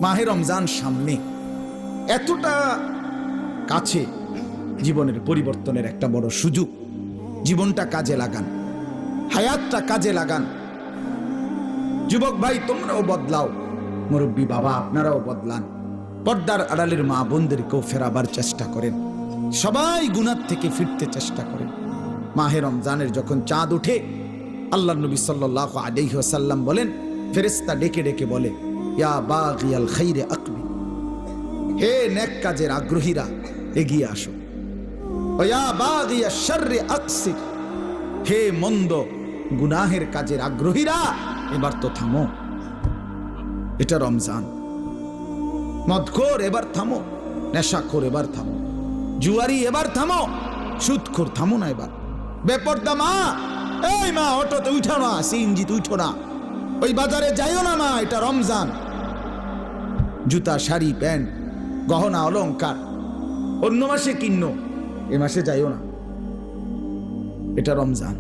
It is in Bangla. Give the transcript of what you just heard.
মাহে রমজান সামনে, এতটা কাছে, জীবনের পরিবর্তনের একটা বড় সুযোগ। জীবনটা কাজে লাগান, হায়াতটা কাজে লাগান। যুবক ভাই তোমরাও বদলাও, মুরব্বী বাবা আপনারাও বদলান। পর্দার আড়ালের মা বোনদেরকেও ফেরাবার চেষ্টা করেন। সবাই গুনাহ থেকে ফিরতে চেষ্টা করেন। মাহে রমজানের যখন চাঁদ ওঠে, আল্লাহ নবী সাল্লাল্লাহু আলাইহি ওয়াসাল্লাম বলেন, ফেরেশতা ডেকে ডেকে বলে, ইয়া বাগিয়াল খাইরে আকবিল, হে নেক কাজের আগ্রহীরা এগিয়ে আসো। ইয়া বাগিয়াশ শাররি আকসির, হে মন্দ গুনাহের কাজের আগ্রহীরা এবার তো থামো। এটা রমজান। মদখোর এবার থামো, নেশাখোর এবার থামো, জুয়ারি এবার থামো, সুদখোর থামো না এবার। বেপর্দা মা, এই মা অটোতে উঠো না, সিএনজিতে উঠো না, ওই বাজারে যাইও না মা, এটা রমজান। জুতা শাড়ি প্যান্ট গহনা অলংকার অন্য মাসে কিনো, এ মাসে যাইও না, এটা রমজান।